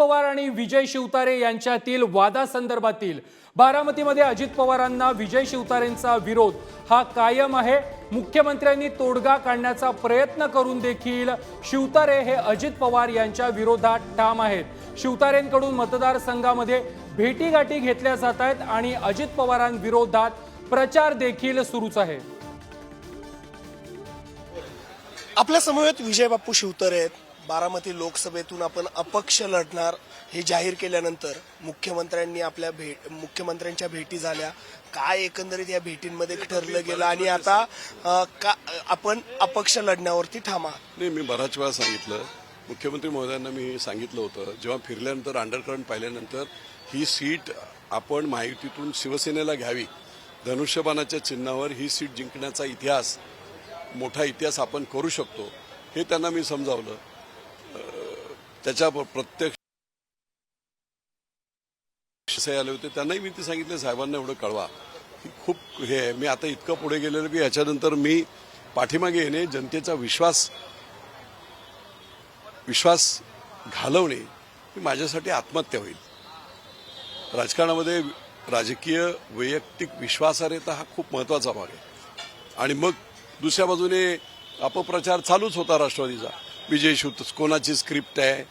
पवार आणि विजय शिवतारे यांच्यातील वादासंदर्भातील बारामतीमध्ये अजित पवारांना विजय शिवतारेंचा विरोध हा कायम आहे। मुख्यमंत्र्यांनी तोडगा काढण्याचा प्रयत्न करून देखील शिवतारे हे अजित पवार यांच्या विरोधात ठाम आहेत। शिवतारेंकडून मतदारसंघामध्ये भेटीगाठी घेतल्या जात आहेत आणि अजित पवारांविरोधात प्रचार देखील सुरूच आहे। आपल्या समवेत विजय बापू शिवतारे आहेत। बारामती लोकसभेतून आपण अपक्ष लढणार हे जाहीर केल्यानंतर मुख्यमंत्र्यांच्या भेटी झाल्या। काय एकंदरीत या भेटींमध्ये ठरलं गेलं आणि आता आपण अपक्ष लढण्यावरती ठाम आहात? नाही, मी बराच वेळा सांगितलं, मुख्यमंत्री महोदयांना मी सांगितलं होतं, जेव्हा फिरल्यानंतर अंडरकरंट पाहिल्यानंतर ही सीट आपण महायुतीतून शिवसेनेला घ्यावी, धनुष्यबाणाच्या चिन्हावर ही सीट जिंकण्याचा इतिहास, मोठा इतिहास आपण करू शकतो हे त्यांना मी समजावलं। त्याच्या प्रत्यक्ष आले होते, त्यांनाही मी ते सांगितलं, साहेबांना एवढं कळवा की खूप हे आहे। मी आता इतकं पुढे गेलेलो की याच्यानंतर मी पाठीमागे येणे, जनतेचा विश्वास घालवणे ही माझ्यासाठी आत्महत्या होईल। राजकारणामध्ये राजकीय वैयक्तिक विश्वासार्हता हा खूप महत्त्वाचा भाग आहे। आणि मग दुसऱ्या बाजूने अपप्रचार चालूच होता राष्ट्रवादीचा। विजय शिवतारे कोणाची स्क्रिप्ट आहे,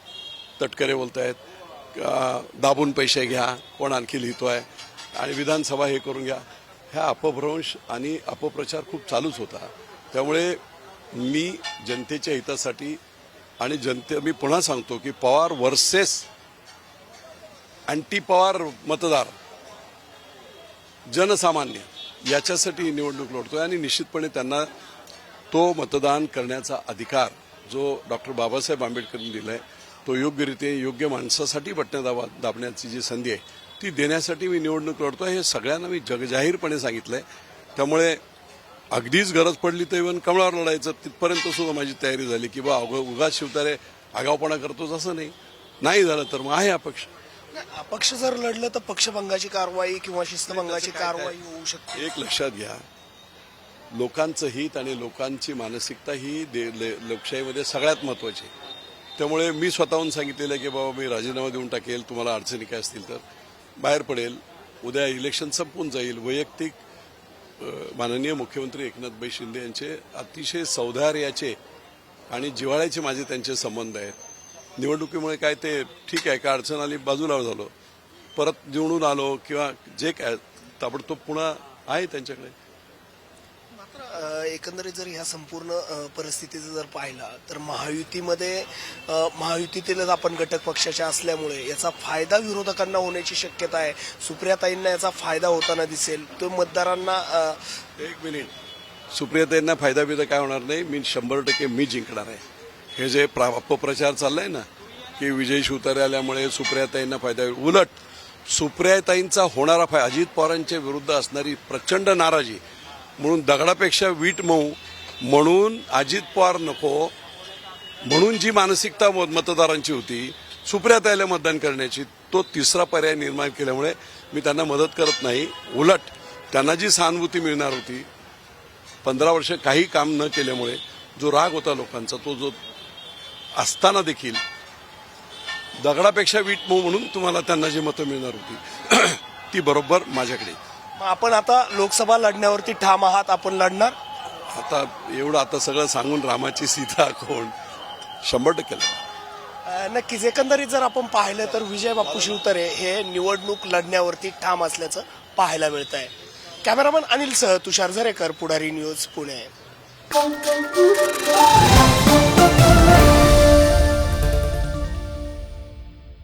तटकरे बोलतायत, दाबून पैसे घ्या, कोण आणखी लिहितोय आणि विधानसभा हे करून घ्या, ह्या अपभ्रंश आणि अपप्रचार खूप चालूच होता। त्यामुळे मी जनतेच्या हितासाठी आणि मी पुन्हा सांगतो की पवार वर्सेस अँटी पवार मतदार, जनसामान्य याच्यासाठी निवडणूक लढतोय आणि निश्चितपणे त्यांना तो मतदान करण्याचा अधिकार जो डॉक्टर बाबासाहेब आंबेडकरांनी दिलाय, तो योग्यरीत्या योग्य माणसासाठी बटणं दाबण्याची जी संधी आहे ती देण्यासाठी मी निवडणूक लढतोय, हे सगळ्यांना मी जगजाहीरपणे सांगितलंय। त्यामुळे अगदीच गरज पडली तर इव्हन कमळावर लढायचं तिथपर्यंत सुद्धा माझी तयारी झाली की बा उगाच शिवतारे आगावपणा करतोच असं नाही झालं तर मग आहे अपक्ष। अपक्ष जर लढलं तर पक्षभंगाची कारवाई किंवा शिस्तभंगाची कारवाई होऊ शकते। एक लक्षात घ्या, लोकांचं हित आणि लोकांची मानसिकता ही लोकशाहीमध्ये सगळ्यात महत्त्वाची आहे। त्यामुळे मी स्वतःहून सांगितलेलं आहे की बाबा मी राजीनामा देऊन टाकेल, तुम्हाला अडचणी काय असतील तर बाहेर पडेल, उद्या इलेक्शन संपून जाईल। वैयक्तिक माननीय मुख्यमंत्री एकनाथभाई शिंदे यांचे अतिशय सौहार्दाचे आणि जिव्हाळ्याचे माझे त्यांचे संबंध आहेत। निवडणुकीमुळे काय ते ठीक आहे, काय अडचण आली बाजूला झालो, परत निवडून आलो किंवा जे काय ताबडतोब पुन्हा आहे त्यांच्याकडे। एकंदरीत जर ह्या संपूर्ण परिस्थितीचं जर पाहिला तर महायुतीतीलच आपण घटक पक्षाच्या असल्यामुळे याचा फायदा विरोधकांना होण्याची शक्यता आहे। सुप्रियाताईंना याचा फायदा होताना दिसेल, तो मतदारांना एक मिनिट, सुप्रियाताईंना फायदा बिदा काय होणार नाही, मी 100% मी जिंकणार आहे। हे जे अपप्रचार चाललाय ना की विजय शिवतारे आल्यामुळे सुप्रियाताईंना फायदा होईल, उलट सुप्रियाताईंचा होणारा फायदा, अजित पवारांच्या विरुद्ध असणारी प्रचंड नाराजी म्हणून दगडापेक्षा वीट मऊ म्हणून अजित पवार नको म्हणून जी मानसिकता मतदारांची होती सुप्रियाताईला मतदान करण्याची, तो तिसरा पर्याय निर्माण केल्यामुळे मी त्यांना मदत करत नाही। उलट त्यांना जी सहानुभूती मिळणार होती, 15 वर्ष काही काम न केल्यामुळे जो राग होता लोकांचा, तो जो असताना देखील दगडापेक्षा वीट मऊ म्हणून तुम्हाला त्यांना जी मतं मिळणार होती ती बरोबर माझ्याकडे। आपण आता लोकसभा लढण्यावरती ठाम आहात, आपण लढणार? आता एवढं आता सगळं सांगून रामाची सीता कोण, 100% नक्कीच। एकंदरीत जर आपण पाहिलं तर विजय बापू शिवतारे हे निवडणूक लढण्यावरती ठाम असल्याचं पाहायला मिळत आहे। कॅमेरामन अनिल सह तुषार झरेकर, पुढारी न्यूज, पुणे।